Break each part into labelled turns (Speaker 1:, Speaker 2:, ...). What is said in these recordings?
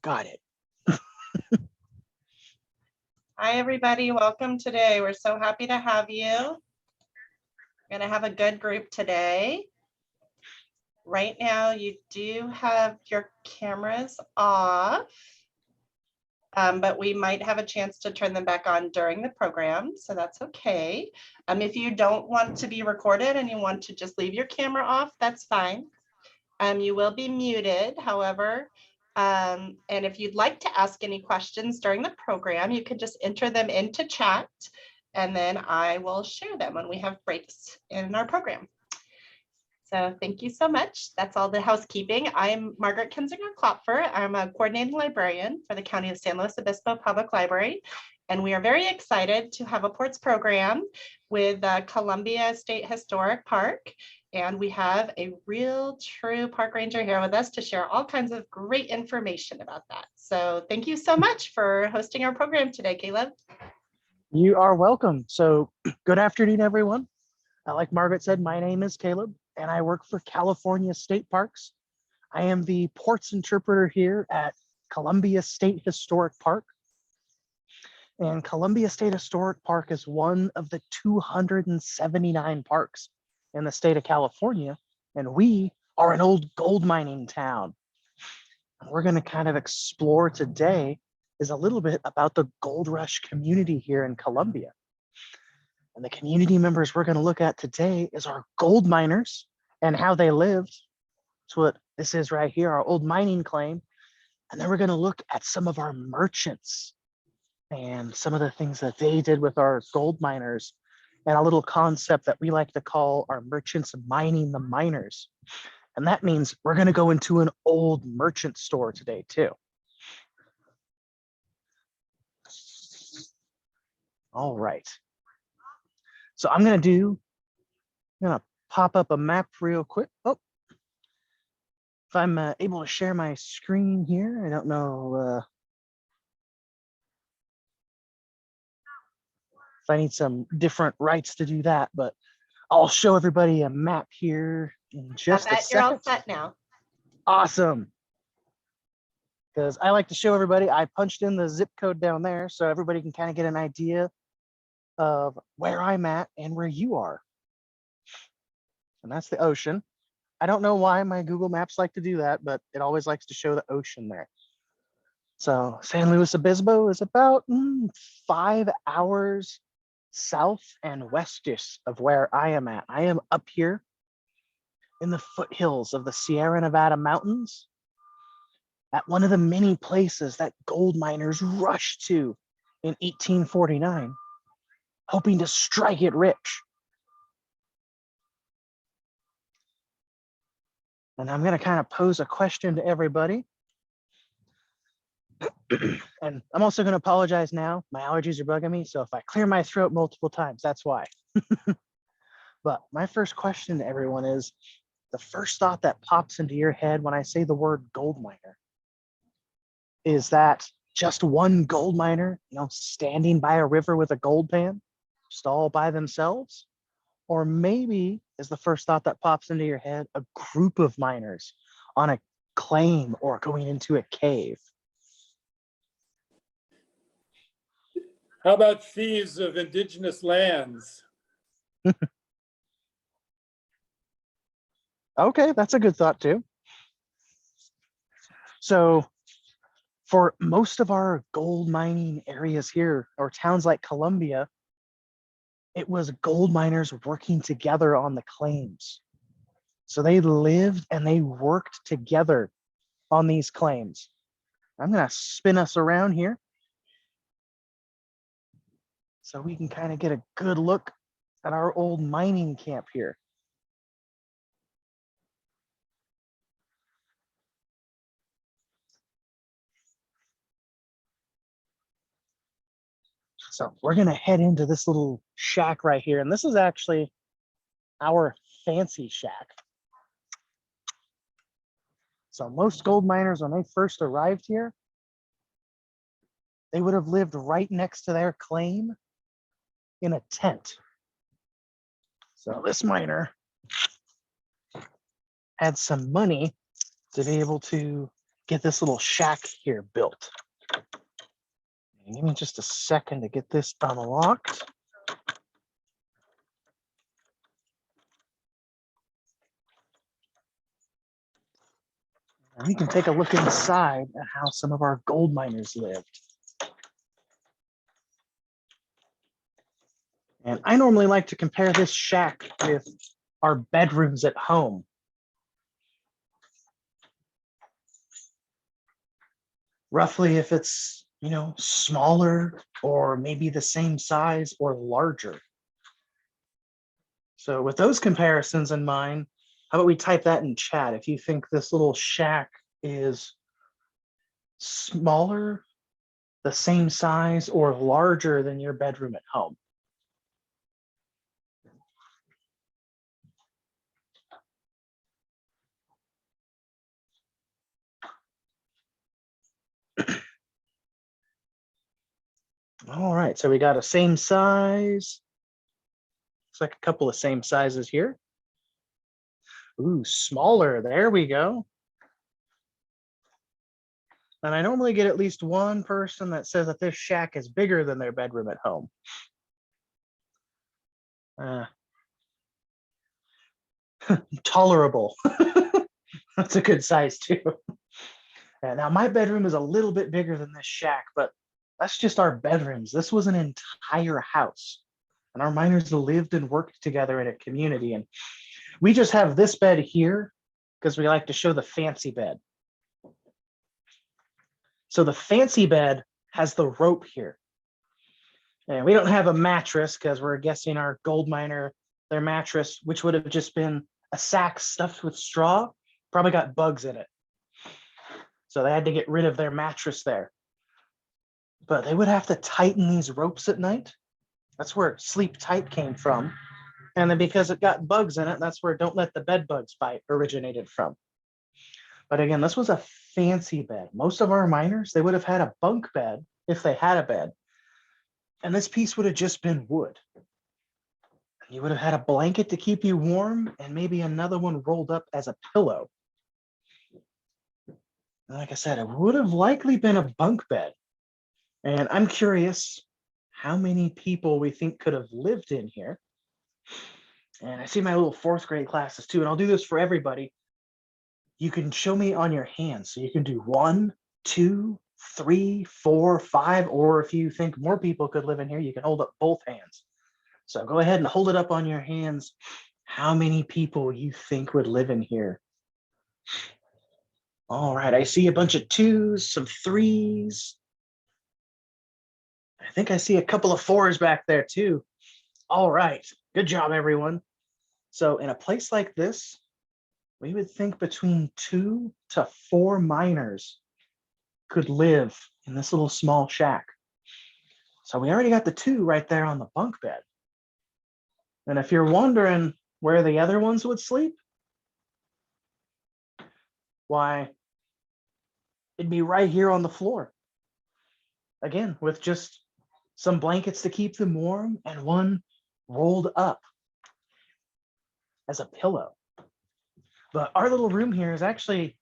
Speaker 1: Got it.
Speaker 2: Hi, everybody. Welcome today. We're so happy to have you. We're going to have a good group today. Right now, you do have your cameras off, but we might have a chance to turn them back on during the program, so that's okay. If you don't want to be recorded and you want to just leave your camera off, that's fine. You will be muted, however, and if you'd like to ask any questions during the program, you can just enter them into chat, and then I will share them when we have breaks in our program. So thank you so much. That's all the housekeeping. I'm Margaret Kinzinger-Klopfer. I'm a coordinating librarian for the County of San Luis Obispo Public Library. And we are very excited to have a ports program with Columbia State Historic Park. And we have a real true park ranger here with us to share all kinds of great information about that. So thank you so much for hosting our program today, Caleb.
Speaker 1: You are welcome. So good afternoon, everyone. Like Margaret said, my name is Caleb, and I work for California State Parks. I am the ports interpreter here at Columbia State Historic Park. And Columbia State Historic Park is one of the 279 parks in the state of California, and we are an old gold mining town. And we're going to kind of explore today is a little bit about the gold rush community here in Columbia. And the community members we're going to look at today is our gold miners and how they lived. That's what this is right here, our old mining claim. And then we're going to look at some of our merchants and some of the things that they did with our gold miners, and a little concept that we like to call our merchants mining the miners. And that means we're going to go into an old merchant store today too. All right. So I'm going to pop up a map real quick. Oh, if I'm able to share my screen here, I don't know if I need some different rights to do that, but I'll show everybody a map here in just a second.
Speaker 2: You're all set now.
Speaker 1: Awesome. Because I like to show everybody, I punched in the zip code down there so everybody can kind of get an idea of where I'm at and where you are. And that's the ocean. I don't know why my Google Maps like to do that, but it always likes to show the ocean there. So San Luis Obispo is about 5 hours south and westish of where I am at. I am up here in the foothills of the Sierra Nevada mountains at one of the many places that gold miners rushed to in 1849, hoping to strike it rich. And I'm going to kind of pose a question to everybody. And I'm also going to apologize now. My allergies are bugging me. So if I clear my throat multiple times, that's why. But my first question to everyone is, the first thought that pops into your head when I say the word gold miner, is that just one gold miner, standing by a river with a gold pan, just all by themselves? Or maybe is the first thought that pops into your head a group of miners on a claim or going into a cave?
Speaker 3: How about thieves of indigenous lands?
Speaker 1: Okay, that's a good thought too. So for most of our gold mining areas here, or towns like Columbia, it was gold miners working together on the claims. So they lived and they worked together on these claims. I'm going to spin us around here so we can kind of get a good look at our old mining camp here. So we're going to head into this little shack right here. And this is actually our fancy shack. So most gold miners, when they first arrived here, they would have lived right next to their claim in a tent. So this miner had some money to be able to get this little shack here built. Give me just a second to get this unlocked. And we can take a look inside at how some of our gold miners lived. And I normally like to compare this shack with our bedrooms at home. Roughly if it's, smaller or maybe the same size or larger. So with those comparisons in mind, how about we type that in chat if you think this little shack is smaller, the same size, or larger than your bedroom at home. All right, so we got a same size. Looks like a couple of same sizes here. Ooh, smaller, there we go. And I normally get at least one person that says that this shack is bigger than their bedroom at home. Tolerable. That's a good size too. Now my bedroom is a little bit bigger than this shack, but that's just our bedrooms. This was an entire house. And our miners lived and worked together in a community. And we just have this bed here because we like to show the fancy bed. So the fancy bed has the rope here. And we don't have a mattress because we're guessing our gold miner, their mattress, which would have just been a sack stuffed with straw, probably got bugs in it. So they had to get rid of their mattress there. But they would have to tighten these ropes at night. That's where sleep tight came from. And then because it got bugs in it, that's where don't let the bed bugs bite originated from. But again, this was a fancy bed. Most of our miners, they would have had a bunk bed if they had a bed. And this piece would have just been wood. You would have had a blanket to keep you warm and maybe another one rolled up as a pillow. And like I said, it would have likely been a bunk bed. And I'm curious how many people we think could have lived in here. And I see my little fourth grade classes too, and I'll do this for everybody. You can show me on your hands. So you can do 1, 2, 3, 4, 5, or if you think more people could live in here, you can hold up both hands. So go ahead and hold it up on your hands. How many people you think would live in here? All right, I see a bunch of 2s, some 3s. I think I see a couple of 4s back there too. All right, good job, everyone. So in a place like this, we would think between 2 to 4 miners could live in this little small shack. So we already got the 2 right there on the bunk bed. And if you're wondering where the other ones would sleep, why, it'd be right here on the floor. Again, with just some blankets to keep them warm and one rolled up as a pillow. But our little room here is actually,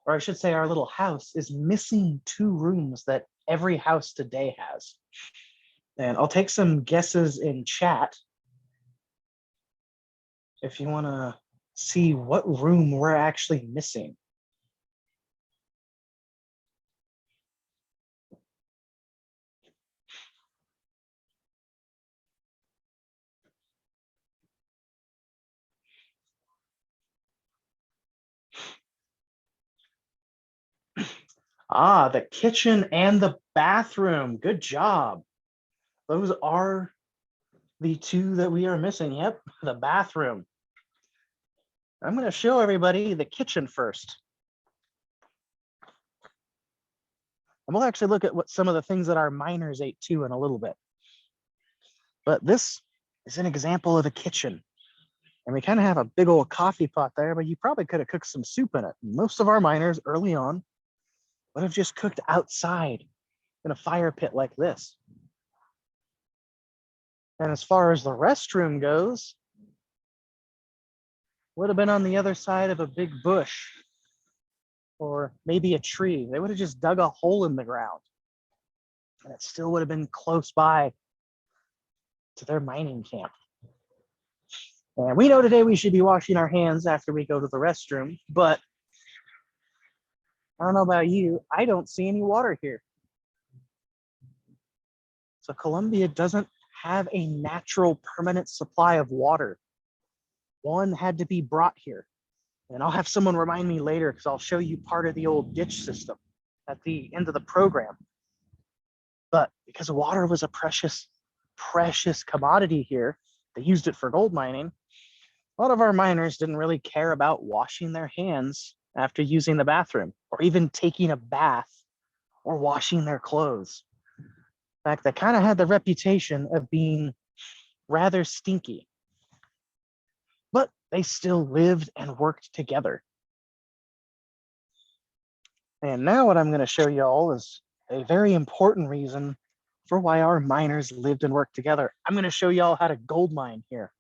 Speaker 1: or I should say our little house is missing 2 rooms that every house today has. And I'll take some guesses in chat if you want to see what room we're actually missing. Ah, the kitchen and the bathroom. Good job. Those are the 2 that we are missing. Yep, the bathroom. I'm going to show everybody the kitchen first. And we'll actually look at what some of the things that our miners ate too in a little bit. But this is an example of a kitchen. And we kind of have a big old coffee pot there, but you probably could have cooked some soup in it. Most of our miners early on would have just cooked outside in a fire pit like this. And as far as the restroom goes, would have been on the other side of a big bush. or maybe a tree. They would have just dug a hole in the ground, and it still would have been close by to their mining camp. And we know today we should be washing our hands after we go to the restroom, but I don't know about you, I don't see any water here. So Colombia doesn't have a natural permanent supply of water. One had to be brought here. And I'll have someone remind me later because I'll show you part of the old ditch system at the end of the program. But because water was a precious, precious commodity here, they used it for gold mining. A lot of our miners didn't really care about washing their hands after using the bathroom or even taking a bath or washing their clothes. In fact, they kind of had the reputation of being rather stinky. But they still lived and worked together. And now what I'm going to show you all is a very important reason for why our miners lived and worked together. I'm going to show you all how to gold mine here.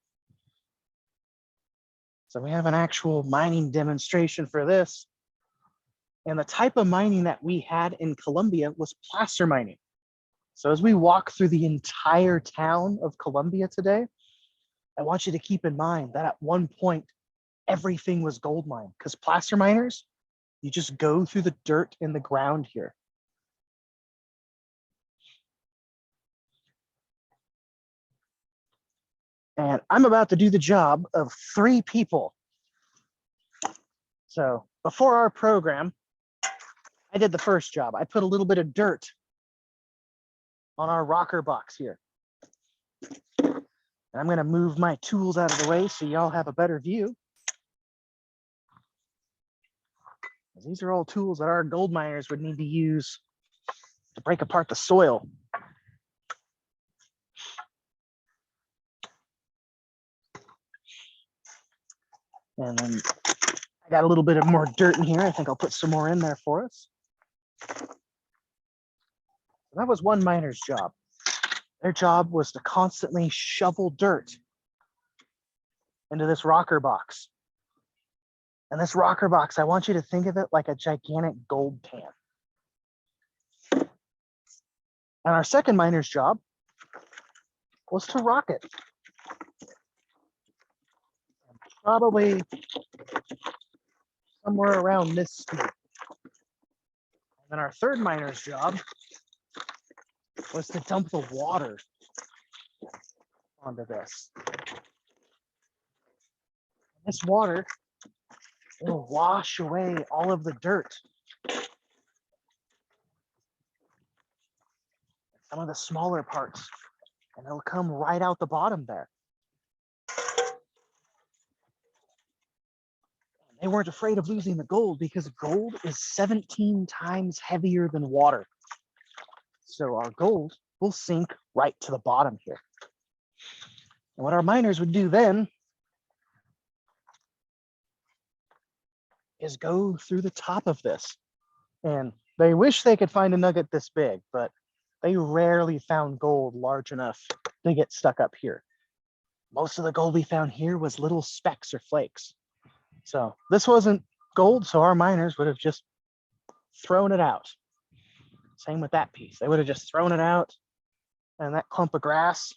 Speaker 1: So we have an actual mining demonstration for this. And the type of mining that we had in Colombia was placer mining. So as we walk through the entire town of Colombia today, I want you to keep in mind that at one point, everything was gold mined because placer miners, you just go through the dirt in the ground here. And I'm about to do the job of 3 people. So before our program, I did the first job. I put a little bit of dirt on our rocker box here. And I'm going to move my tools out of the way so y'all have a better view. These are all tools that our gold miners would need to use to break apart the soil. And then I got a little bit of more dirt in here. I think I'll put some more in there for us. That was one miner's job. Their job was to constantly shovel dirt into this rocker box. And this rocker box, I want you to think of it like a gigantic gold pan. And our second miner's job was to rock it. Probably somewhere around this speed. And then our third miner's job was to dump the water onto this. This water will wash away all of the dirt. Some of the smaller parts, and it'll come right out the bottom there. They weren't afraid of losing the gold because gold is 17 times heavier than water. So our gold will sink right to the bottom here. And what our miners would do then is go through the top of this. And they wish they could find a nugget this big, but they rarely found gold large enough to get stuck up here. Most of the gold we found here was little specks or flakes. So this wasn't gold, so our miners would have just thrown it out. Same with that piece. They would have just thrown it out, and that clump of grass.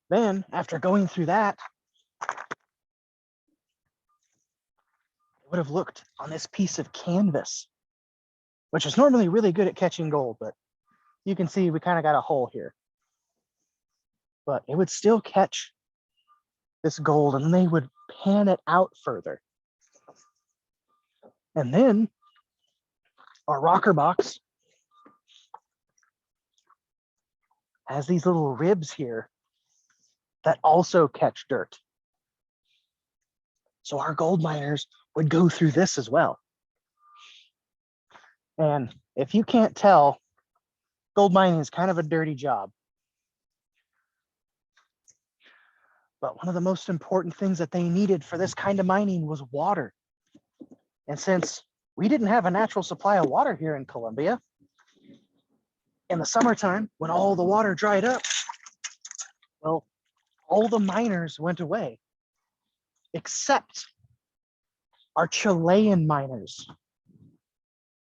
Speaker 1: Then, after going through that, they would have looked on this piece of canvas, which is normally really good at catching gold, but you can see we kind of got a hole here. But it would still catch this gold, and they would pan it out further. And then our rocker box has these little ribs here that also catch dirt. So our gold miners would go through this as well. And if you can't tell, gold mining is kind of a dirty job. But one of the most important things that they needed for this kind of mining was water. And since we didn't have a natural supply of water here in Colombia, in the summertime, when all the water dried up, well, all the miners went away, except are Chilean miners.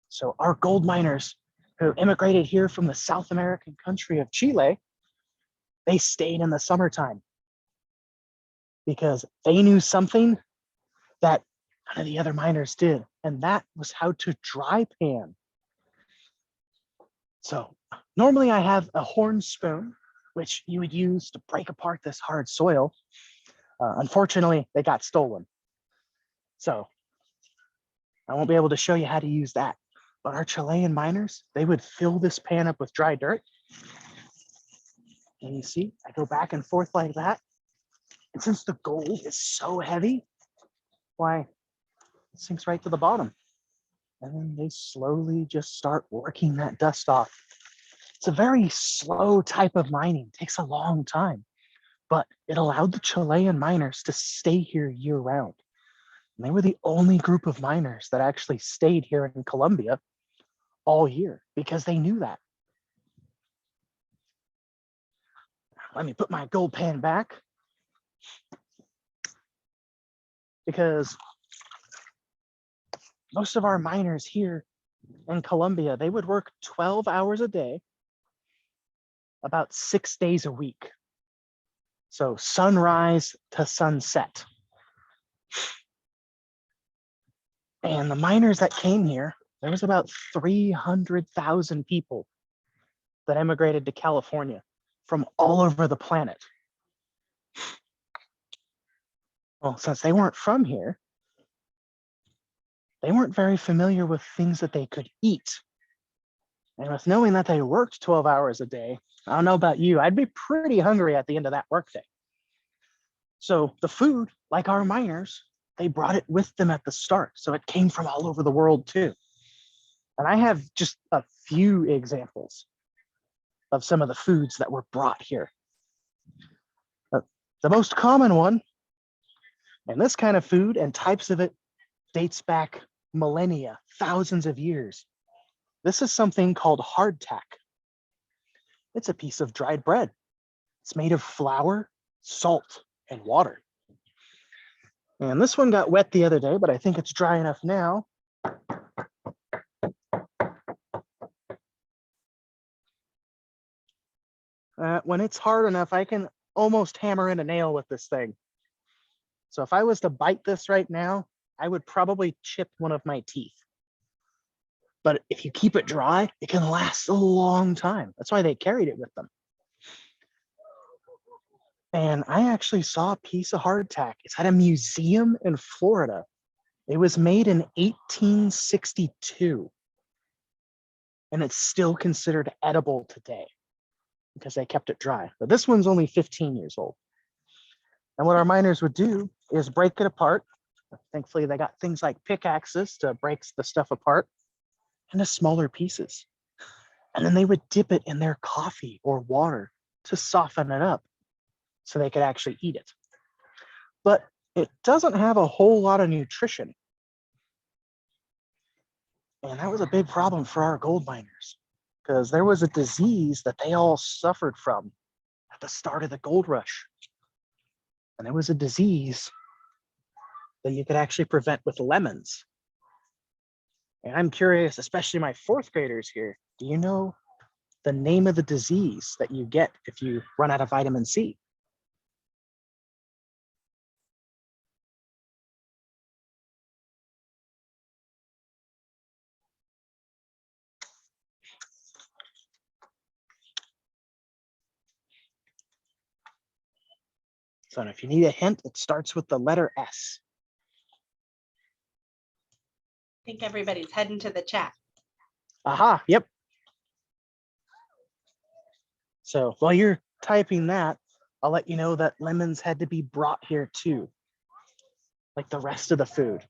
Speaker 1: So our gold miners who immigrated here from the South American country of Chile, they stayed in the summertime because they knew something that none of the other miners did, and that was how to dry pan. So normally I have a horn spoon, which you would use to break apart this hard soil. Unfortunately, they got stolen. So I won't be able to show you how to use that. But our Chilean miners, they would fill this pan up with dry dirt. And you see, I go back and forth like that. And since the gold is so heavy, why, it sinks right to the bottom. And then they slowly just start working that dust off. It's a very slow type of mining. It takes a long time, but it allowed the Chilean miners to stay here year round. And they were the only group of miners that actually stayed here in Colombia all year because they knew that. Let me put my gold pan back because most of our miners here in Colombia, they would work 12 hours a day, about 6 days a week. So sunrise to sunset. And the miners that came here, there was about 300,000 people that emigrated to California from all over the planet. Well, since they weren't from here, they weren't very familiar with things that they could eat. And with knowing that they worked 12 hours a day, I don't know about you, I'd be pretty hungry at the end of that workday. So the food, like our miners, they brought it with them at the start. So it came from all over the world too. And I have just a few examples of some of the foods that were brought here. The most common one, and this kind of food and types of it dates back millennia, thousands of years. This is something called hardtack. It's a piece of dried bread. It's made of flour, salt, and water. And this one got wet the other day, but I think it's dry enough now. When it's hard enough, I can almost hammer in a nail with this thing. So if I was to bite this right now, I would probably chip one of my teeth. But if you keep it dry, it can last a long time. That's why they carried it with them. And I actually saw a piece of hardtack. It's at a museum in Florida. It was made in 1862. And it's still considered edible today because they kept it dry. But this one's only 15 years old. And what our miners would do is break it apart. Thankfully, they got things like pickaxes to break the stuff apart into smaller pieces. And then they would dip it in their coffee or water to soften it up so they could actually eat it. But it doesn't have a whole lot of nutrition. And that was a big problem for our gold miners because there was a disease that they all suffered from at the start of the gold rush. And it was a disease that you could actually prevent with lemons. And I'm curious, especially my fourth graders here, do you know the name of the disease that you get if you run out of vitamin C? So if you need a hint, it starts with the letter S.
Speaker 2: I think everybody's heading to the chat.
Speaker 1: Aha, yep. So while you're typing that, I'll let you know that lemons had to be brought here too, like the rest of the food.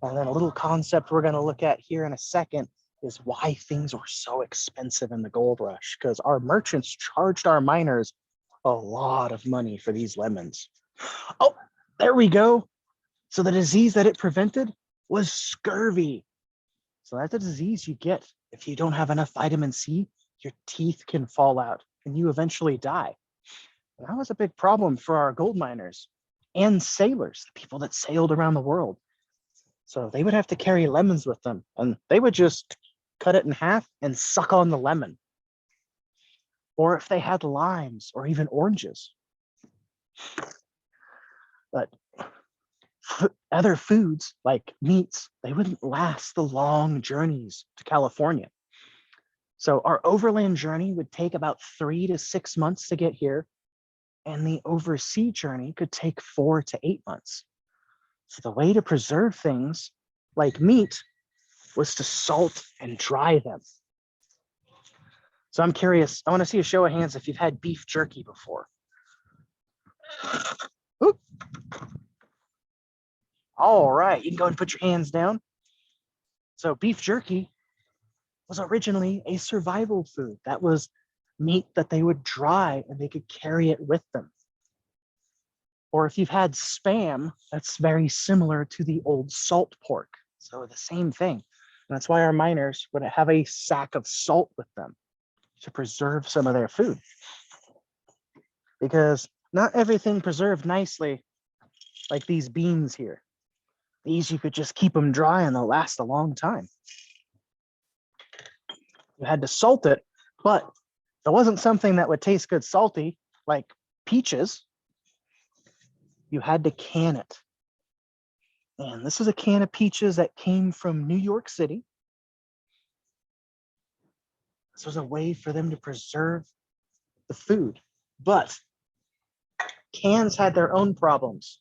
Speaker 1: And then a little concept we're going to look at here in a second is why things were so expensive in the gold rush, because our merchants charged our miners a lot of money for these lemons. Oh, there we go. So the disease that it prevented was scurvy. So that's a disease you get if you don't have enough vitamin C. Your teeth can fall out and you eventually die. And that was a big problem for our gold miners and sailors, the people that sailed around the world. So they would have to carry lemons with them, and they would just cut it in half and suck on the lemon. Or if they had limes or even oranges. But other foods like meats, they wouldn't last the long journeys to California. So our overland journey would take about 3 to 6 months to get here, and the overseas journey could take 4 to 8 months. So the way to preserve things like meat was to salt and dry them. So I'm curious, I want to see a show of hands if you've had beef jerky before. Oop. All right, you can go ahead and put your hands down. So beef jerky was originally a survival food. That was meat that they would dry and they could carry it with them. Or if you've had Spam, that's very similar to the old salt pork. So the same thing. And that's why our miners would have a sack of salt with them to preserve some of their food. Because not everything preserved nicely, like these beans here. These, you could just keep them dry and they'll last a long time. You had to salt it, but it wasn't something that would taste good salty, like peaches. You had to can it. And this is a can of peaches that came from New York City. This was a way for them to preserve the food. But cans had their own problems.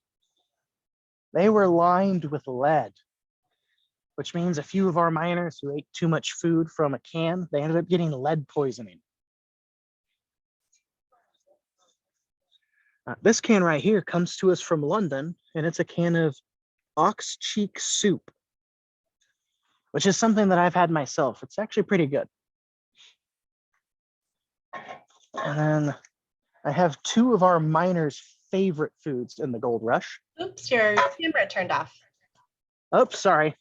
Speaker 1: They were lined with lead, which means a few of our miners who ate too much food from a can, they ended up getting lead poisoning. This can right here comes to us from London, and it's a can of ox cheek soup, which is something that I've had myself. It's actually pretty good. And then I have two of our miners' favorite foods in the gold rush.
Speaker 2: Oops, your camera turned off.
Speaker 1: Oh, sorry.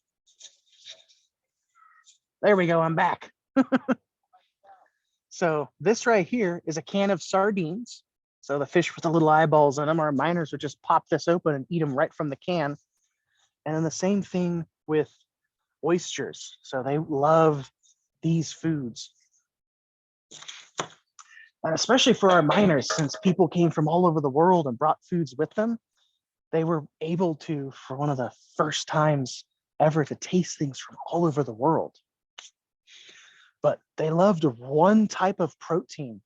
Speaker 1: There we go, I'm back. So this right here is a can of sardines. So the fish with the little eyeballs in them, our miners would just pop this open and eat them right from the can. And then the same thing with oysters. So they love these foods. And especially for our miners, since people came from all over the world and brought foods with them, they were able to, for one of the first times ever, to taste things from all over the world. But they loved one type of protein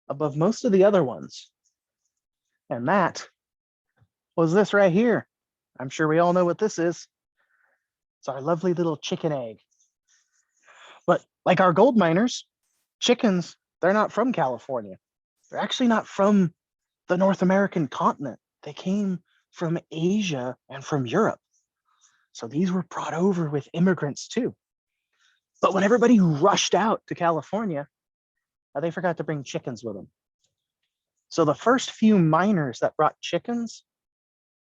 Speaker 1: above most of the other ones. And that was this right here. I'm sure we all know what this is. It's our lovely little chicken egg. But like our gold miners, chickens, they're not from California. They're actually not from the North American continent. They came from Asia and from Europe. So these were brought over with immigrants too. But when everybody rushed out to California, they forgot to bring chickens with them. So the first few miners that brought chickens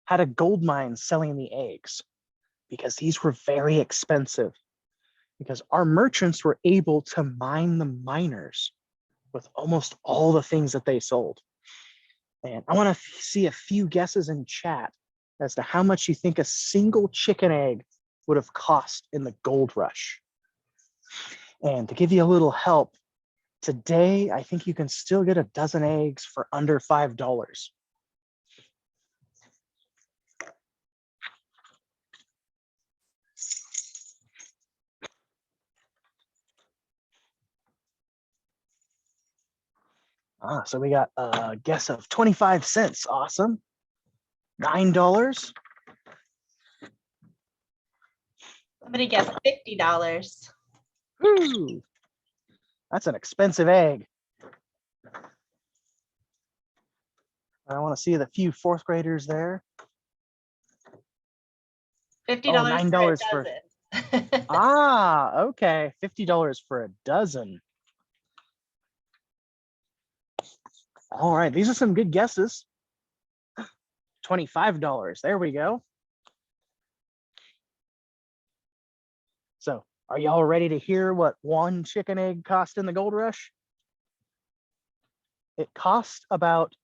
Speaker 1: had a gold mine selling the eggs because these were very expensive, because our merchants were able to mine the miners with almost all the things that they sold. And I want to see a few guesses in chat as to how much you think a single chicken egg would have cost in the gold rush. And to give you a little help, today, I think you can still get a dozen eggs for under $5. So we got a guess of 25 cents. Awesome. $9.
Speaker 2: Somebody guessed $50.
Speaker 1: Ooh, that's an expensive egg. I want to see the few fourth graders there.
Speaker 2: $50
Speaker 1: $9
Speaker 2: for
Speaker 1: for
Speaker 2: a dozen.
Speaker 1: okay. $50 for a dozen. All right, these are some good guesses. $25. There we go. So are y'all ready to hear what one chicken egg cost in the gold rush? It cost about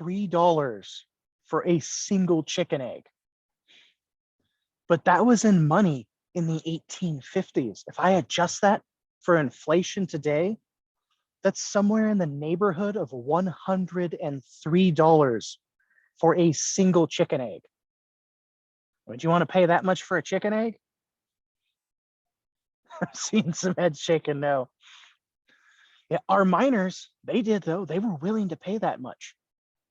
Speaker 1: $3 for a single chicken egg. But that was in money in the 1850s. If I adjust that for inflation today, that's somewhere in the neighborhood of $103 for a single chicken egg. Would you want to pay that much for a chicken egg? I've seen some heads shaking no. Yeah, our miners, they did though. They were willing to pay that much.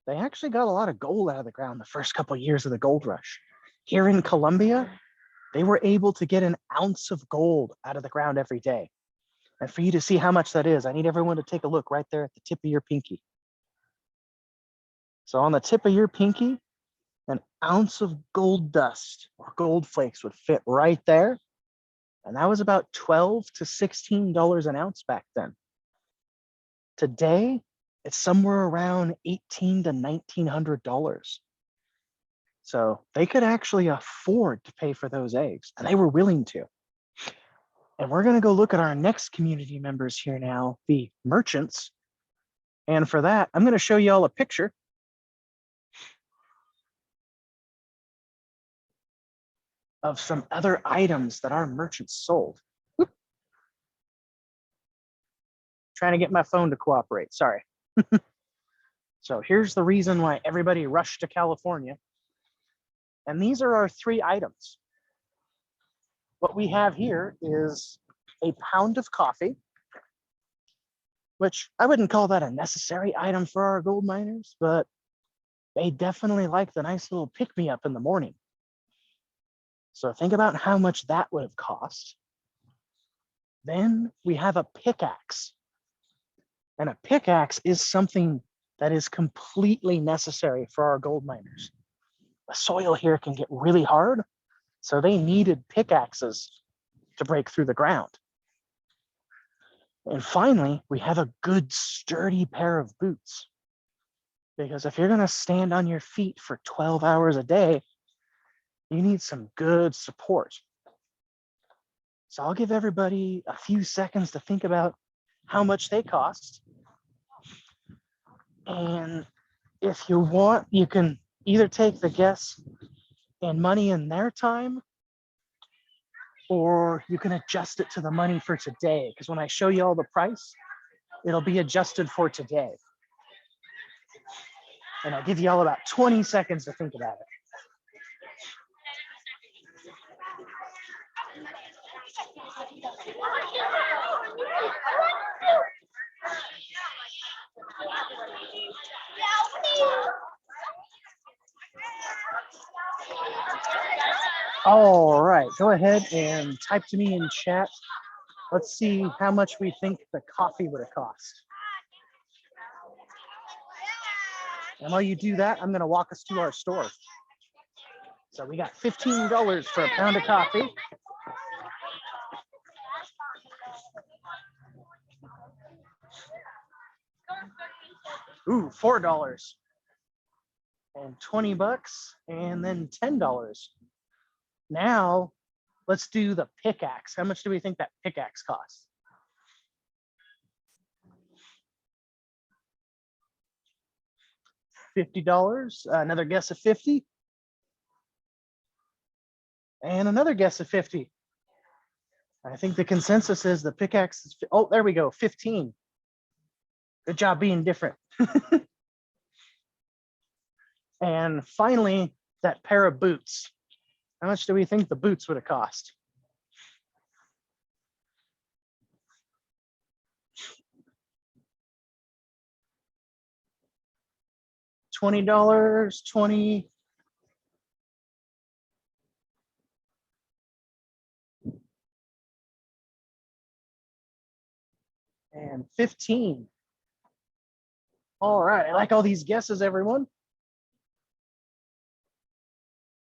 Speaker 1: They actually got a lot of gold out of the ground the first couple of years of the gold rush. Here in Colombia, they were able to get an ounce of gold out of the ground every day. And for you to see how much that is, I need everyone to take a look right there at the tip of your pinky. So on the tip of your pinky, an ounce of gold dust or gold flakes would fit right there. And that was about $12 to $16 an ounce back then. Today, it's somewhere around $1,800 to $1,900. So they could actually afford to pay for those eggs, and they were willing to. And we're going to go look at our next community members here now, the merchants. And for that, I'm going to show you all a picture of some other items that our merchants sold. Whoop. Trying to get my phone to cooperate, sorry. So here's the reason why everybody rushed to California. And these are our three items. What we have here is a pound of coffee, which I wouldn't call that a necessary item for our gold miners, but they definitely like the nice little pick-me-up in the morning. So think about how much that would have cost. Then we have a pickaxe. And a pickaxe is something that is completely necessary for our gold miners. The soil here can get really hard, so they needed pickaxes to break through the ground. And finally, we have a good sturdy pair of boots. Because if you're going to stand on your feet for 12 hours a day, you need some good support. So I'll give everybody a few seconds to think about how much they cost. And if you want, you can either take the guess and money in their time, or you can adjust it to the money for today. Because when I show you all the price, it'll be adjusted for today. And I'll give you all about 20 seconds to think about it. All right, go ahead and type to me in chat. Let's see how much we think the coffee would have cost. And while you do that, I'm going to walk us to our store. So we got $15 for a pound of coffee. Ooh, $4. And $20, and then $10. Now, let's do the pickaxe. How much do we think that pickaxe costs? $50. Another guess of 50. And another guess of 50. I think the consensus is the pickaxe is, oh, there we go, 15. Good job being different. And finally, that pair of boots. How much do we think the boots would have cost? $20, 20. And 15. All right, I like all these guesses, everyone.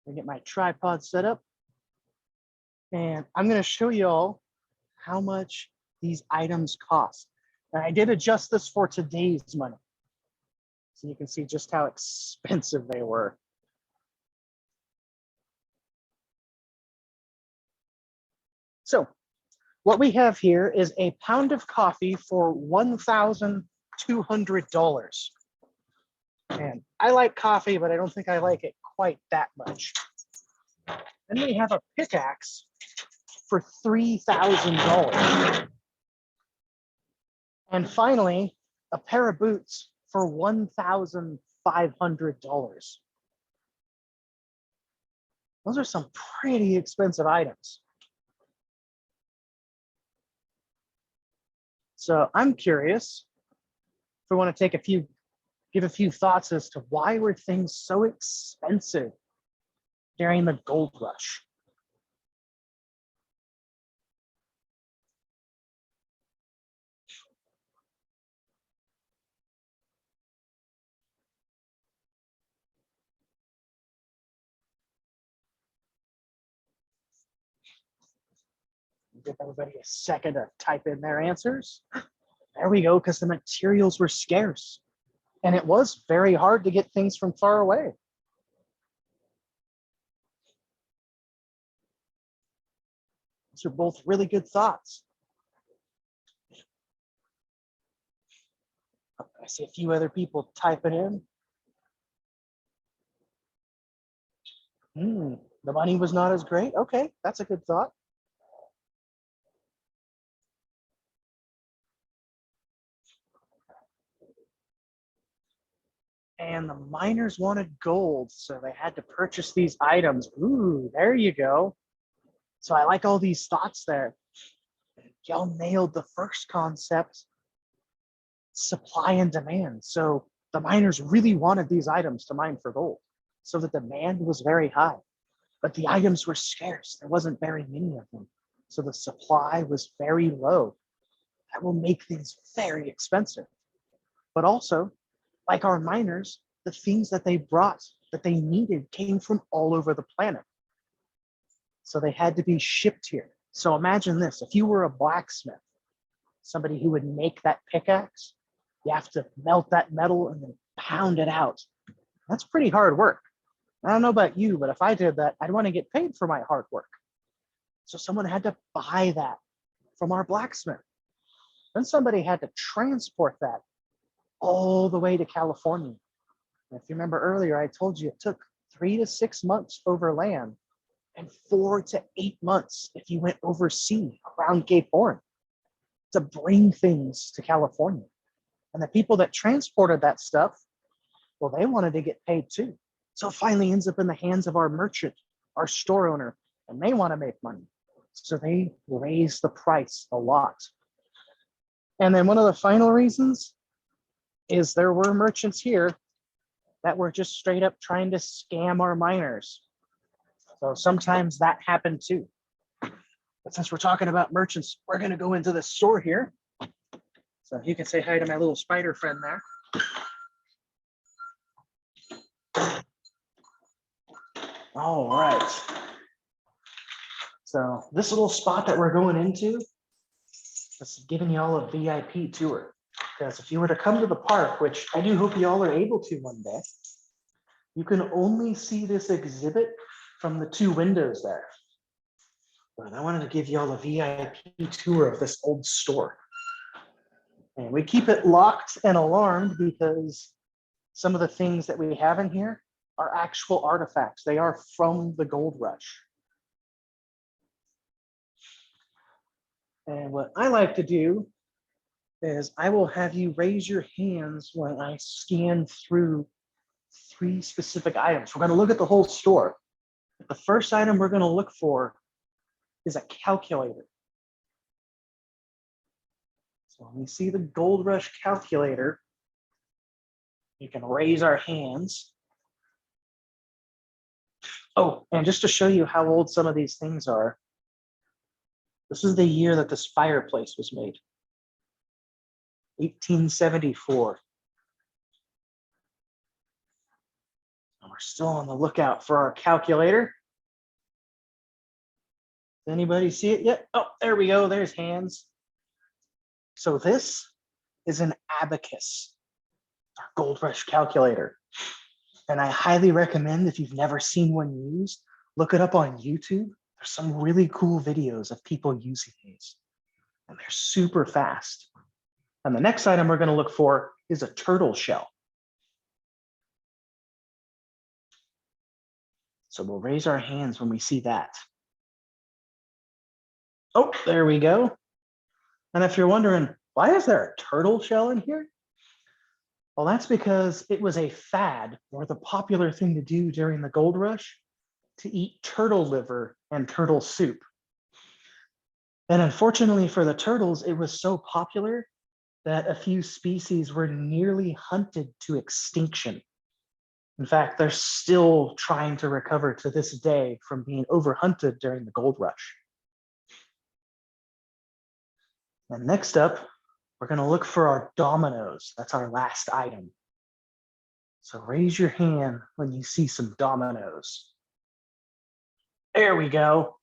Speaker 1: Let me get my tripod set up. And I'm gonna show you all how much these items cost. And I did adjust this for today's money, so you can see just how expensive they were. So what we have here is a pound of coffee for $1,200. And I like coffee, but I don't think I like it quite that much. And we have a pickaxe for $3,000. And finally, a pair of boots for $1,500. Those are some pretty expensive items. So I'm curious if we want to give a few thoughts as to why were things so expensive during the gold rush? Give everybody a second to type in their answers. There we go, because the materials were scarce. And it was very hard to get things from far away. Those are both really good thoughts. I see a few other people typing in. The money was not as great. Okay, that's a good thought. And the miners wanted gold, so they had to purchase these items. Ooh, there you go. So I like all these thoughts there. Y'all nailed the first concept, supply and demand. So the miners really wanted these items to mine for gold. So the demand was very high, but the items were scarce. There wasn't very many of them. So the supply was very low. That will make things very expensive. But also, like our miners, the things that they brought, that they needed, came from all over the planet. So they had to be shipped here. So imagine this, if you were a blacksmith, somebody who would make that pickaxe, you have to melt that metal and then pound it out. That's pretty hard work. I don't know about you, but if I did that, I'd want to get paid for my hard work. So someone had to buy that from our blacksmith. Then somebody had to transport that all the way to California. And if you remember earlier, I told you it took 3 to 6 months over land and 4 to 8 months if you went overseas around Cape Horn to bring things to California. And the people that transported that stuff, well, they wanted to get paid too. So it finally ends up in the hands of our merchant, our store owner, and they want to make money. So they raise the price a lot. And then one of the final reasons is there were merchants here that were just straight up trying to scam our miners. So sometimes that happened too. But since we're talking about merchants, we're going to go into the store here. So you can say hi to my little spider friend there. All right. So this little spot that we're going into, this is giving you all a VIP tour. Because if you were to come to the park, which I do hope you all are able to one day, you can only see this exhibit from the 2 windows there. But I wanted to give you all a VIP tour of this old store. And we keep it locked and alarmed because some of the things that we have in here are actual artifacts. They are from the gold rush. And what I like to do is I will have you raise your hands when I scan through 3 specific items. We're going to look at the whole store. The first item we're going to look for is a calculator. So when we see the gold rush calculator, you can raise our hands. Oh, and just to show you how old some of these things are, this is the year that this fireplace was made. 1874. And we're still on the lookout for our calculator. Does anybody see it yet? Oh, there we go. There's hands. So this is an abacus, our gold rush calculator. And I highly recommend, if you've never seen one used, look it up on YouTube. There's some really cool videos of people using these. And they're super fast. And the next item we're going to look for is a turtle shell. So we'll raise our hands when we see that. Oh, there we go. And if you're wondering, why is there a turtle shell in here? Well, that's because it was a fad or the popular thing to do during the gold rush to eat turtle liver and turtle soup. And unfortunately for the turtles, it was so popular that a few species were nearly hunted to extinction. In fact, they're still trying to recover to this day from being overhunted during the gold rush. And next up, we're going to look for our dominoes. That's our last item. So raise your hand when you see some dominoes. There we go.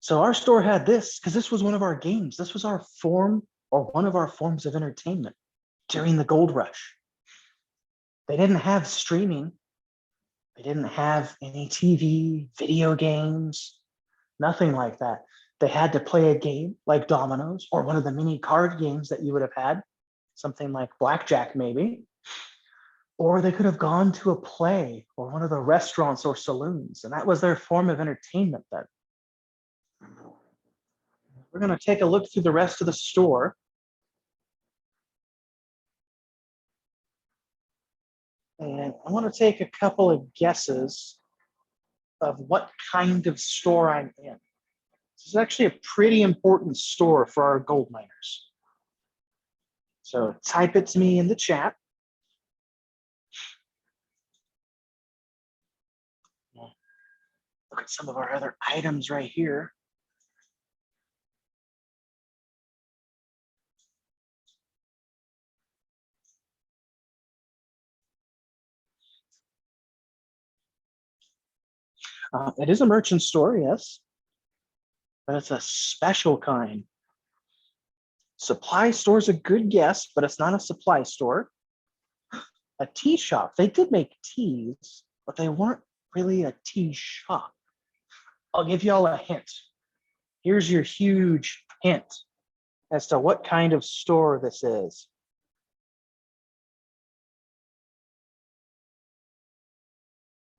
Speaker 1: So our store had this because this was one of our games. This was our form or one of our forms of entertainment during the gold rush. They didn't have streaming. They didn't have any TV, video games, nothing like that. They had to play a game like Dominoes or one of the mini card games that you would have had, something like Blackjack maybe. Or they could have gone to a play or one of the restaurants or saloons, and that was their form of entertainment then. We're going to take a look through the rest of the store. And I want to take a couple of guesses of what kind of store I'm in. This is actually a pretty important store for our gold miners. So type it to me in the chat. Look at some of our other items right here. It is a merchant store, yes, but it's a special kind. Supply store is a good guess, but it's not a supply store. A tea shop. They did make teas, but they weren't really a tea shop. I'll give you all a hint. Here's your huge hint as to what kind of store this is.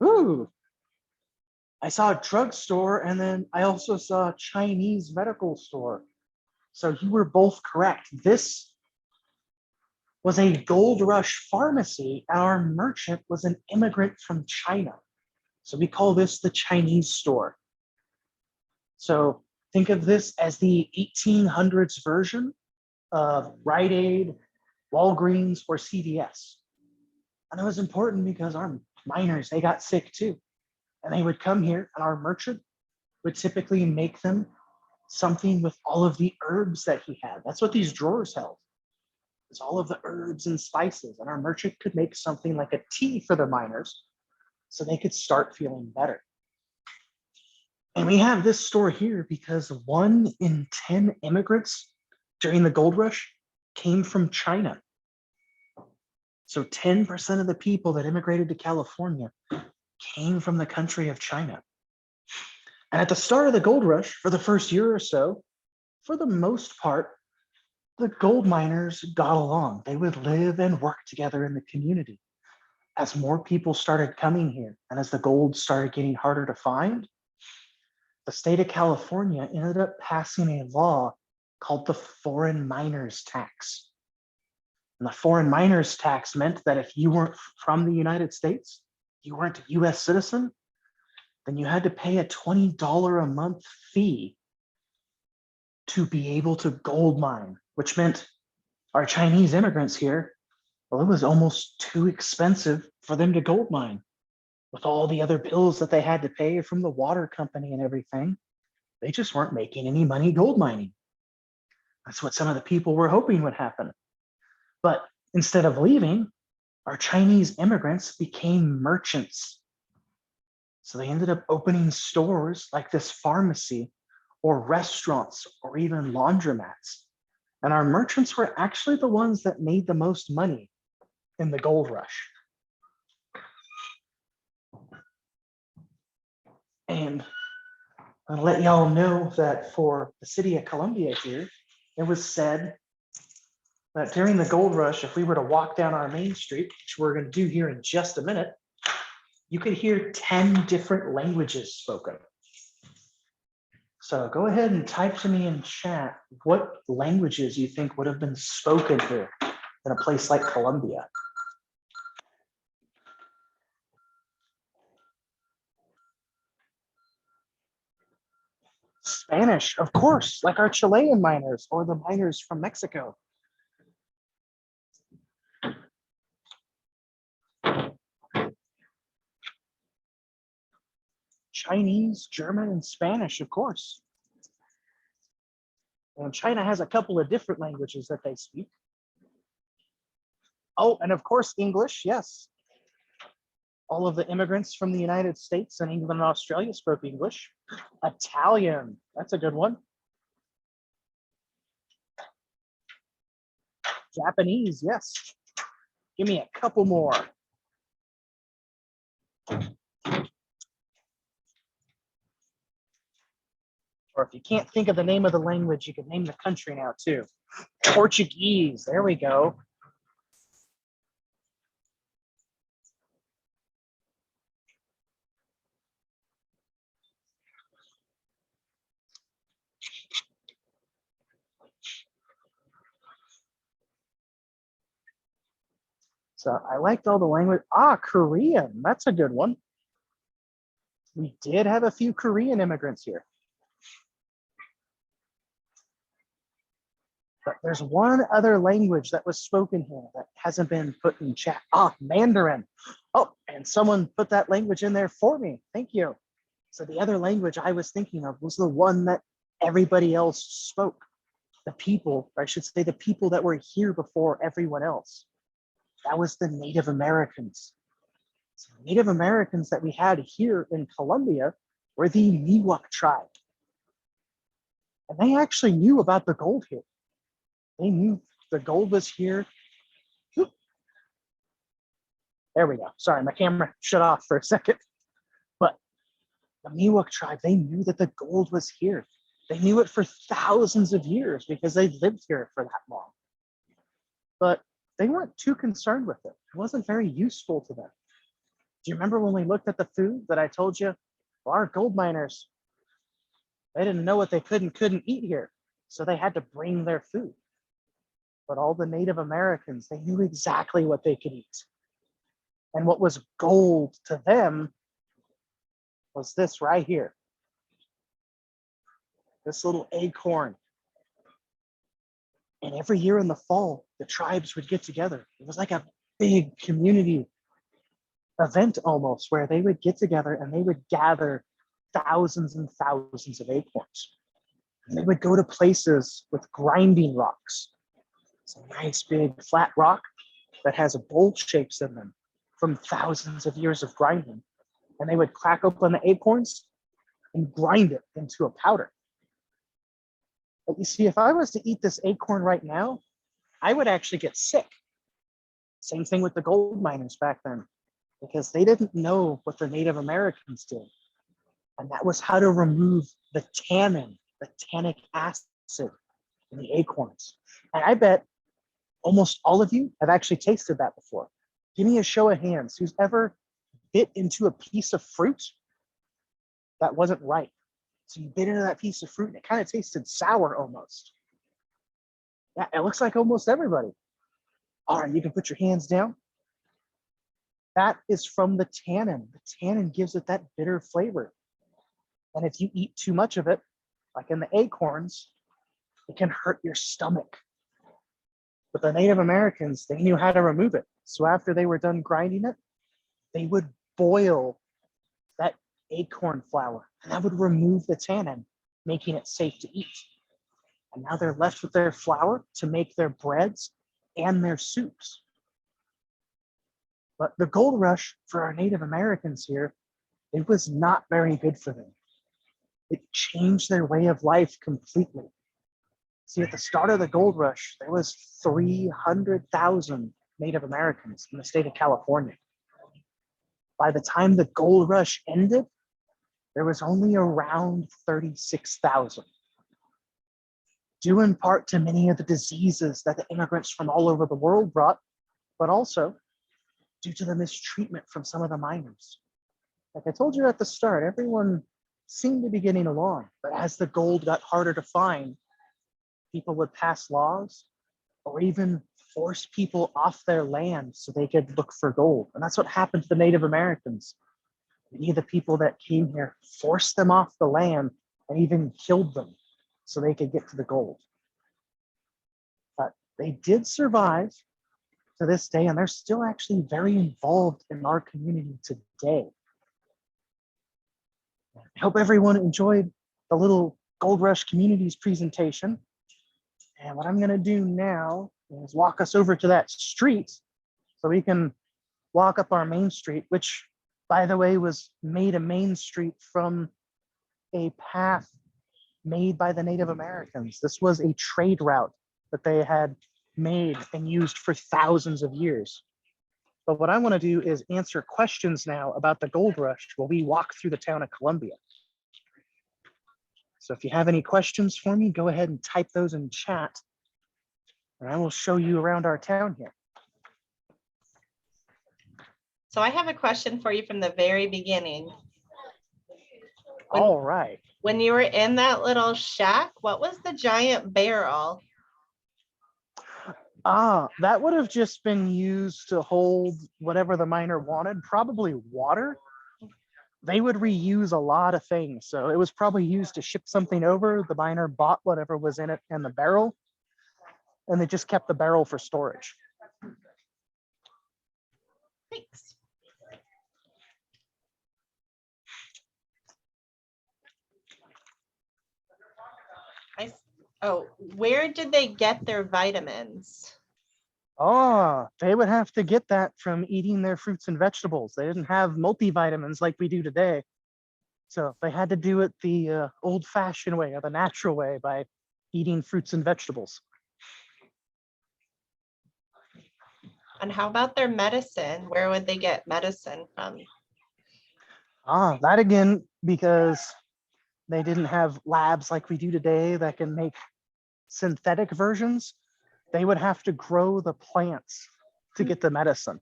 Speaker 1: Ooh, I saw a drugstore and then I also saw a Chinese medical store. So you were both correct. This was a gold rush pharmacy and our merchant was an immigrant from China. So we call this the Chinese store. So think of this as the 1800s version of Rite Aid, Walgreens, or CVS. And it was important because our miners, they got sick too. And they would come here and our merchant would typically make them something with all of the herbs that he had. That's what these drawers held. It's all of the herbs and spices. And our merchant could make something like a tea for the miners so they could start feeling better. And we have this store here because 1 in 10 immigrants during the gold rush came from China. So 10% of the people that immigrated to California came from the country of China. And at the start of the gold rush, for the first year or so, for the most part, the gold miners got along. They would live and work together in the community. As more people started coming here and as the gold started getting harder to find, the state of California ended up passing a law called the Foreign Miners Tax. And the Foreign Miners Tax meant that if you weren't from the United States, you weren't a US citizen, then you had to pay a $20 a month fee to be able to gold mine, which meant our Chinese immigrants here, well, it was almost too expensive for them to gold mine. With all the other bills that they had to pay from the water company and everything, they just weren't making any money gold mining. That's what some of the people were hoping would happen. But instead of leaving, our Chinese immigrants became merchants. So they ended up opening stores like this pharmacy or restaurants or even laundromats. And our merchants were actually the ones that made the most money in the gold rush. And I'll let y'all know that for the city of Columbia here, it was said that during the gold rush, if we were to walk down our main street, which we're going to do here in just a minute, you could hear 10 different languages spoken. So go ahead and type to me in chat what languages you think would have been spoken here in a place like Colombia. Spanish, of course, like our Chilean miners or the miners from Mexico. Chinese, German, and Spanish, of course. And China has a couple of different languages that they speak. Oh, and of course, English, yes. All of the immigrants from the United States and England and Australia spoke English. Italian, that's a good one. Japanese, yes. Give me a couple more. Or if you can't think of the name of the language, you can name the country now too. Portuguese, there we go. So I liked all the language. Korean, that's a good one. We did have a few Korean immigrants here. But there's one other language that was spoken here that hasn't been put in chat. Mandarin. Oh, and someone put that language in there for me. Thank you. So the other language I was thinking of was the one that everybody else spoke. The people, or I should say the people that were here before everyone else. That was the Native Americans. So the Native Americans that we had here in Colombia were the Niwa Tribe. And they actually knew about the gold here. They knew the gold was here. Oop. There we go. Sorry, my camera shut off for a second. But the Miwok tribe, they knew that the gold was here. They knew it for thousands of years because they lived here for that long. But they weren't too concerned with it. It wasn't very useful to them. Do you remember when we looked at the food that I told you? Well, our gold miners, they didn't know what they couldn't eat here. So they had to bring their food. But all the Native Americans, they knew exactly what they could eat. And what was gold to them was this right here. This little acorn. And every year in the fall, the tribes would get together. It was like a big community event almost, where they would get together and they would gather thousands and thousands of acorns. And they would go to places with grinding rocks. It's a nice big flat rock that has bowl shapes in them from thousands of years of grinding. And they would crack open the acorns and grind it into a powder. But you see, if I was to eat this acorn right now, I would actually get sick. Same thing with the gold miners back then, because they didn't know what the Native Americans did. And that was how to remove the tannin, the tannic acid in the acorns. And I bet almost all of you have actually tasted that before. Give me a show of hands who's ever bit into a piece of fruit that wasn't ripe. So you bit into that piece of fruit and it kind of tasted sour almost. Yeah, it looks like almost everybody. All right, you can put your hands down. That is from the tannin. The tannin gives it that bitter flavor. And if you eat too much of it, like in the acorns, it can hurt your stomach. But the Native Americans, they knew how to remove it. So after they were done grinding it, they would boil that acorn flour, and that would remove the tannin, making it safe to eat. And now they're left with their flour to make their breads and their soups. But the gold rush for our Native Americans here, it was not very good for them. It changed their way of life completely. See, at the start of the gold rush, there was 300,000 Native Americans in the state of California. By the time the gold rush ended, there was only around 36,000. Due in part to many of the diseases that the immigrants from all over the world brought, but also due to the mistreatment from some of the miners. Like I told you at the start, everyone seemed to be getting along, but as the gold got harder to find, people would pass laws or even force people off their land so they could look for gold. And that's what happened to the Native Americans. Many of the people that came here forced them off the land and even killed them so they could get to the gold. But they did survive to this day, and they're still actually very involved in our community today. I hope everyone enjoyed the little Gold Rush Communities presentation. And what I'm gonna do now is walk us over to that street so we can walk up our main street, which, by the way, was made a main street from a path made by the Native Americans. This was a trade route that they had made and used for thousands of years. But what I want to do is answer questions now about the gold rush while we walk through the town of Columbia. So if you have any questions for me, go ahead and type those in chat, and I will show you around our town here.
Speaker 2: So I have a question for you from the very beginning.
Speaker 1: All right.
Speaker 2: When you were in that little shack, what was the giant barrel?
Speaker 1: That would have just been used to hold whatever the miner wanted, probably water. They would reuse a lot of things. So it was probably used to ship something over. The miner bought whatever was in it and the barrel, and they just kept the barrel for storage.
Speaker 2: Thanks. Oh, where did they get their vitamins?
Speaker 1: They would have to get that from eating their fruits and vegetables. They didn't have multivitamins like we do today. So they had to do it the old-fashioned way or the natural way by eating fruits and vegetables.
Speaker 2: And how about their medicine? Where would they get medicine from?
Speaker 1: That again, because they didn't have labs like we do today that can make synthetic versions. They would have to grow the plants to get the medicine.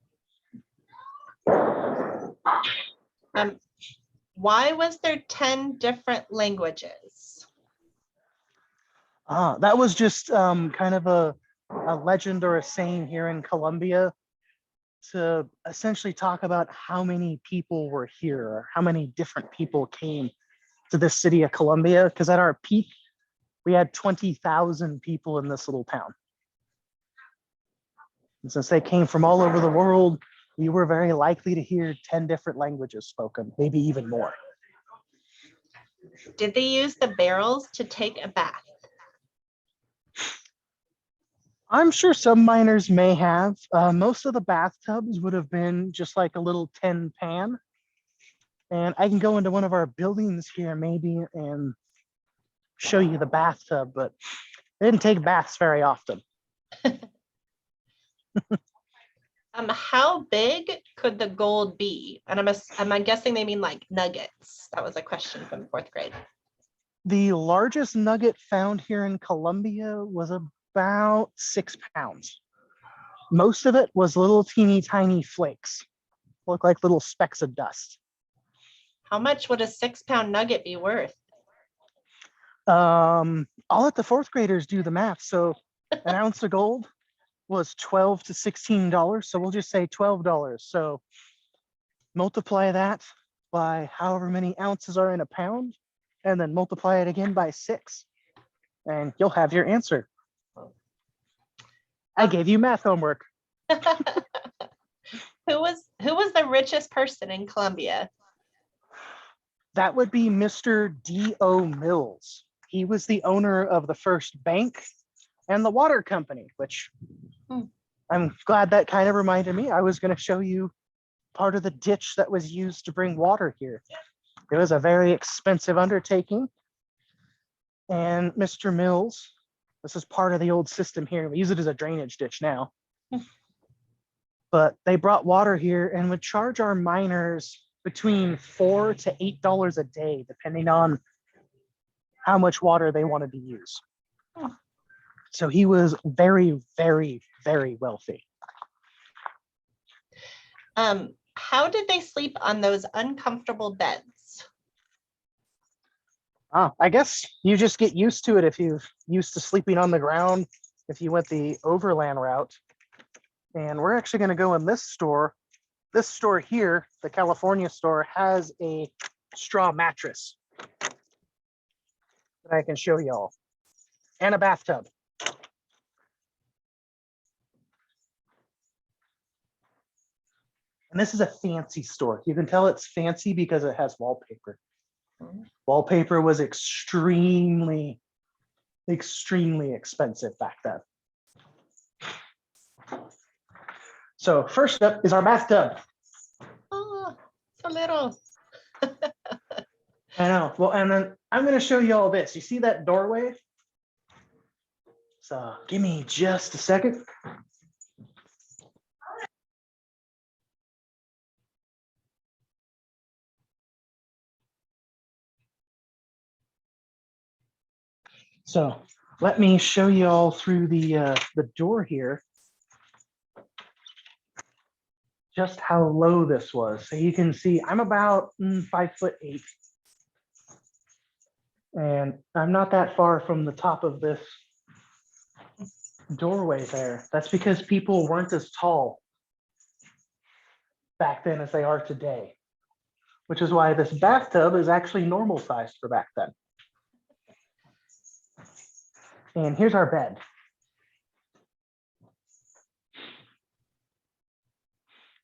Speaker 2: Why was there 10 different languages?
Speaker 1: That was just kind of a legend or a saying here in Colombia to essentially talk about how many people were here or how many different people came to this city of Columbia. Because at our peak, we had 20,000 people in this little town. And since they came from all over the world, we were very likely to hear 10 different languages spoken, maybe even more.
Speaker 2: Did they use the barrels to take a bath?
Speaker 1: I'm sure some miners may have. Most of the bathtubs would have been just like a little tin pan. And I can go into one of our buildings here maybe and show you the bathtub, but they didn't take baths very often.
Speaker 2: How big could the gold be? And I'm guessing they mean like nuggets. That was a question from 4th grade.
Speaker 1: The largest nugget found here in Columbia was about 6 pounds. Most of it was little teeny tiny flakes, look like little specks of dust.
Speaker 2: How much would a 6-pound nugget be worth?
Speaker 1: I'll let the 4th graders do the math. So an ounce of gold was $12 to $16. So we'll just say $12. So multiply that by however many ounces are in a pound, and then multiply it again by 6, and you'll have your answer. I gave you math homework.
Speaker 2: Who was the richest person in Columbia?
Speaker 1: That would be Mr. D.O. Mills. He was the owner of the first bank and the water company, which I'm glad that kind of reminded me. I was going to show you part of the ditch that was used to bring water here. It was a very expensive undertaking. And Mr. Mills, this is part of the old system here. We use it as a drainage ditch now. But they brought water here and would charge our miners between $4 to $8 a day, depending on how much water they wanted to use. So he was very, very, very wealthy.
Speaker 2: how did they sleep on those uncomfortable beds?
Speaker 1: I guess you just get used to it if you're used to sleeping on the ground, if you went the overland route. And we're actually going to go in this store. This store here, the California store, has a straw mattress that I can show y'all, and a bathtub. And this is a fancy store. You can tell it's fancy because it has wallpaper. Wallpaper was extremely expensive back then. So first up is our bathtub.
Speaker 2: Oh, so little.
Speaker 1: I know. Well, and then I'm going to show you all this. You see that doorway? So give me just a second. So let me show you all through the door here, just how low this was. So you can see I'm about 5'8", and I'm not that far from the top of this doorway there. That's because people weren't as tall back then as they are today, which is why this bathtub is actually normal sized for back then. And here's our bed.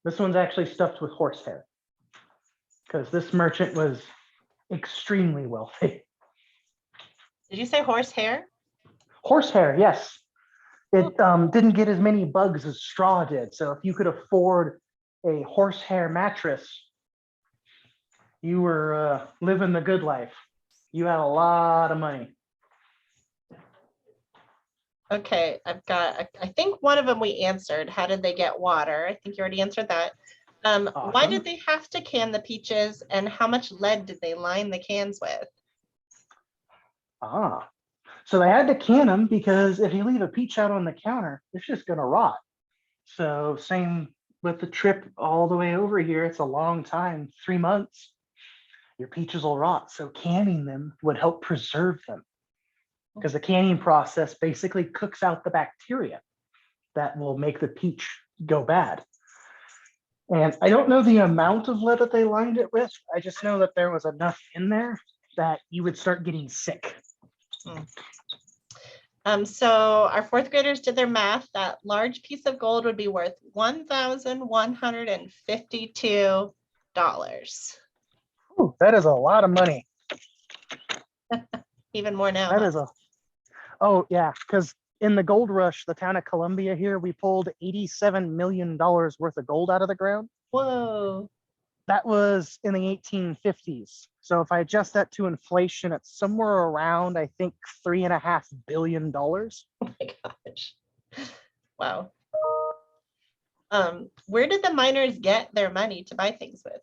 Speaker 1: This one's actually stuffed with horsehair because this merchant was extremely wealthy.
Speaker 2: Did you say horsehair?
Speaker 1: Horsehair, yes. It didn't get as many bugs as straw did. So if you could afford a horsehair mattress, you were living the good life. You had a lot of money.
Speaker 2: Okay, I've got, I think one of them we answered. How did they get water? I think you already answered that. Why
Speaker 1: Awesome.
Speaker 2: did they have to can the peaches, and how much lead did they line the cans with?
Speaker 1: So they had to can them because if you leave a peach out on the counter, it's just going to rot. So same with the trip all the way over here. It's a long time, 3 months. Your peaches will rot. So canning them would help preserve them, because the canning process basically cooks out the bacteria that will make the peach go bad. And I don't know the amount of lead that they lined it with. I just know that there was enough in there that you would start getting sick.
Speaker 2: So our fourth graders did their math. That large piece of gold would be worth $1,152.
Speaker 1: Ooh, that is a lot of money.
Speaker 2: Even more now.
Speaker 1: That is oh yeah, because in the gold rush, the town of Columbia here, we pulled $87 million worth of gold out of the ground.
Speaker 2: Whoa.
Speaker 1: That was in the 1850s. So if I adjust that to inflation, it's somewhere around, I think, $3.5 billion.
Speaker 2: Oh my gosh. Wow. Where did the miners get their money to buy things with?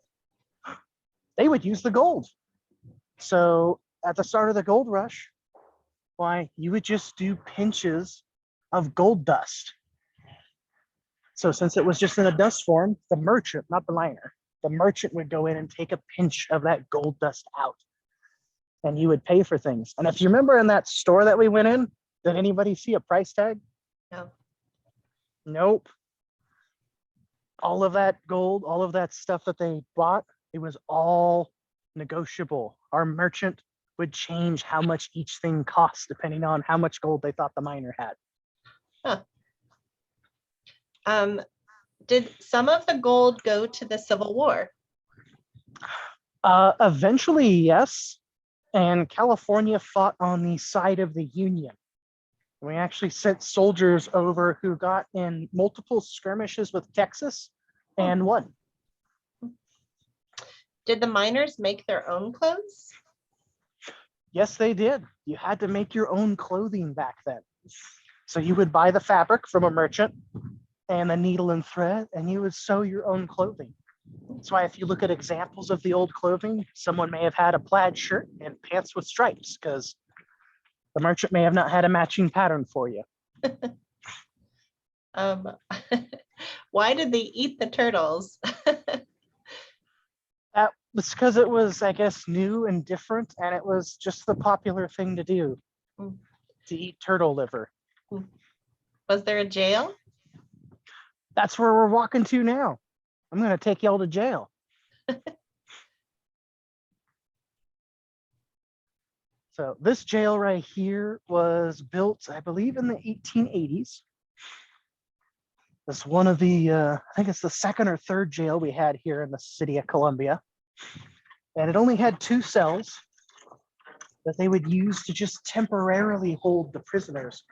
Speaker 1: They would use the gold. So at the start of the gold rush, why, you would just do pinches of gold dust. So since it was just in a dust form, the merchant, not the miner, the merchant would go in and take a pinch of that gold dust out, and you would pay for things. And if you remember in that store that we went in, did anybody see a price tag?
Speaker 2: No.
Speaker 1: Nope. All of that gold, all of that stuff that they bought, it was all negotiable. Our merchant would change how much each thing cost depending on how much gold they thought the miner had.
Speaker 2: Huh. Did some of the gold go to the Civil War?
Speaker 1: Eventually, yes. And California fought on the side of the Union. We actually sent soldiers over who got in multiple skirmishes with Texas and won.
Speaker 2: Did the miners make their own clothes?
Speaker 1: Yes, they did. You had to make your own clothing back then. So you would buy the fabric from a merchant and a needle and thread, and you would sew your own clothing. That's why if you look at examples of the old clothing, someone may have had a plaid shirt and pants with stripes because the merchant may have not had a matching pattern for you.
Speaker 2: Why did they eat the turtles?
Speaker 1: It's because it was, I guess, new and different, and it was just the popular thing to do,
Speaker 2: Mm.
Speaker 1: to eat turtle liver.
Speaker 2: Was there a jail?
Speaker 1: That's where we're walking to now. I'm going to take y'all to jail. So this jail right here was built, I believe, in the 1880s. It's one of the, I think it's the second or third jail we had here in the city of Columbia. And it only had 2 cells that they would use to just temporarily hold the prisoners.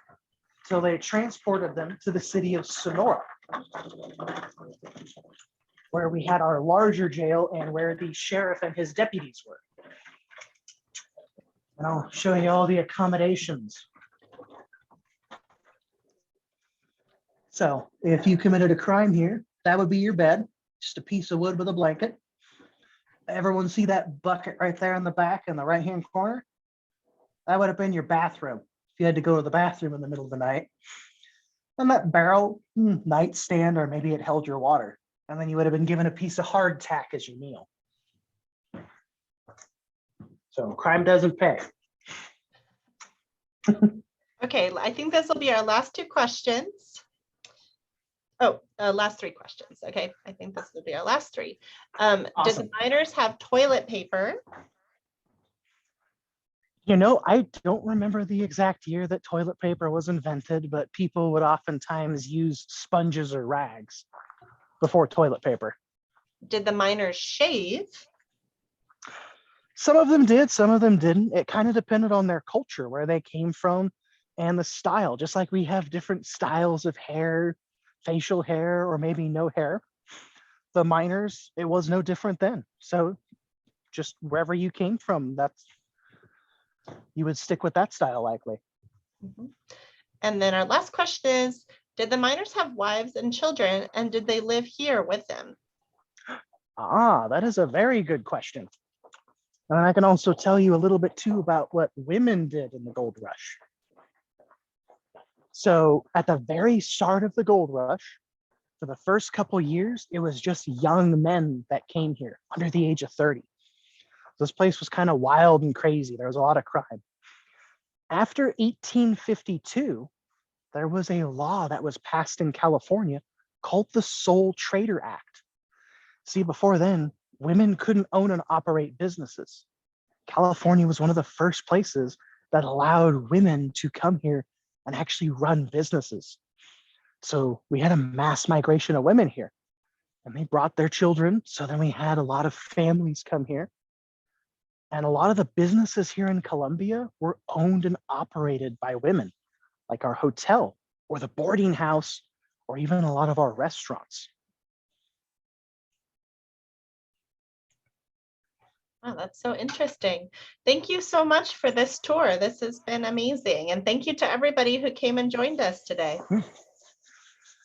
Speaker 1: So they transported them to the city of Sonora, where we had our larger jail and where the sheriff and his deputies were. And I'll show you all the accommodations. So if you committed a crime here, that would be your bed, just a piece of wood with a blanket. Everyone see that bucket right there in the back in the right-hand corner? That would have been your bathroom if you had to go to the bathroom in the middle of the night. And that barrel, nightstand, or maybe it held your water. And then you would have been given a piece of hardtack as your meal. So crime doesn't pay.
Speaker 2: Okay, I think this will be our last 2 questions. Oh, last 3 questions. Okay, I think this will be our last 3. Did the
Speaker 1: Awesome.
Speaker 2: miners have toilet paper?
Speaker 1: You know, I don't remember the exact year that toilet paper was invented, but people would oftentimes use sponges or rags before toilet paper.
Speaker 2: Did the miners shave?
Speaker 1: Some of them did, some of them didn't. It kind of depended on their culture, where they came from, and the style. Just like we have different styles of hair, facial hair, or maybe no hair. The miners, it was no different then. So just wherever you came from, you would stick with that style likely.
Speaker 2: Mhm. And then our last question is, did the miners have wives and children, and did they live here with them?
Speaker 1: That is a very good question. And I can also tell you a little bit too about what women did in the gold rush. So at the very start of the gold rush, for the first couple years, it was just young men that came here under the age of 30. This place was kind of wild and crazy. There was a lot of crime. After 1852, there was a law that was passed in California called the Sole Trader Act. See, before then, women couldn't own and operate businesses. California was one of the first places that allowed women to come here and actually run businesses. So we had a mass migration of women here, and they brought their children. So then we had a lot of families come here. And a lot of the businesses here in Columbia were owned and operated by women, like our hotel or the boarding house, or even a lot of our restaurants.
Speaker 2: Oh, that's so interesting. Thank you so much for this tour. This has been amazing. And thank you to everybody who came and joined us today.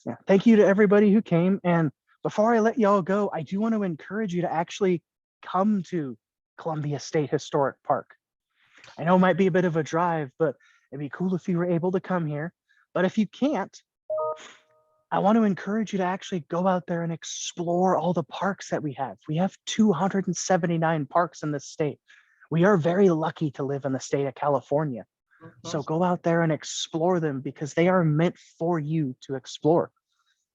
Speaker 1: Yeah, thank you to everybody who came. And before I let y'all go, I do want to encourage you to actually come to Columbia State Historic Park. I know it might be a bit of a drive, but it'd be cool if you were able to come here. But if you can't, I want to encourage you to actually go out there and explore all the parks that we have. We have 279 parks in this state. We are very lucky to live in the state of California. So go out there and explore them because they are meant for you to explore.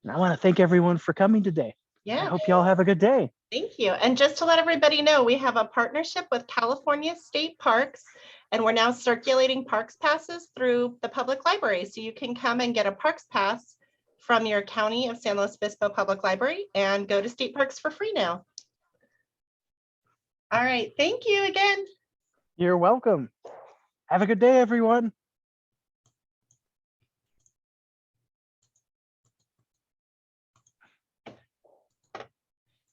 Speaker 1: And I want to thank everyone for coming today. I
Speaker 2: Yeah,
Speaker 1: hope y'all have a good day.
Speaker 2: thank you. And just to let everybody know, we have a partnership with California State Parks, and we're now circulating parks passes through the public library. So you can come and get a parks pass from your County of San Luis Obispo Public Library and go to state parks for free now. All right, thank you again.
Speaker 1: You're welcome. Have a good day, everyone.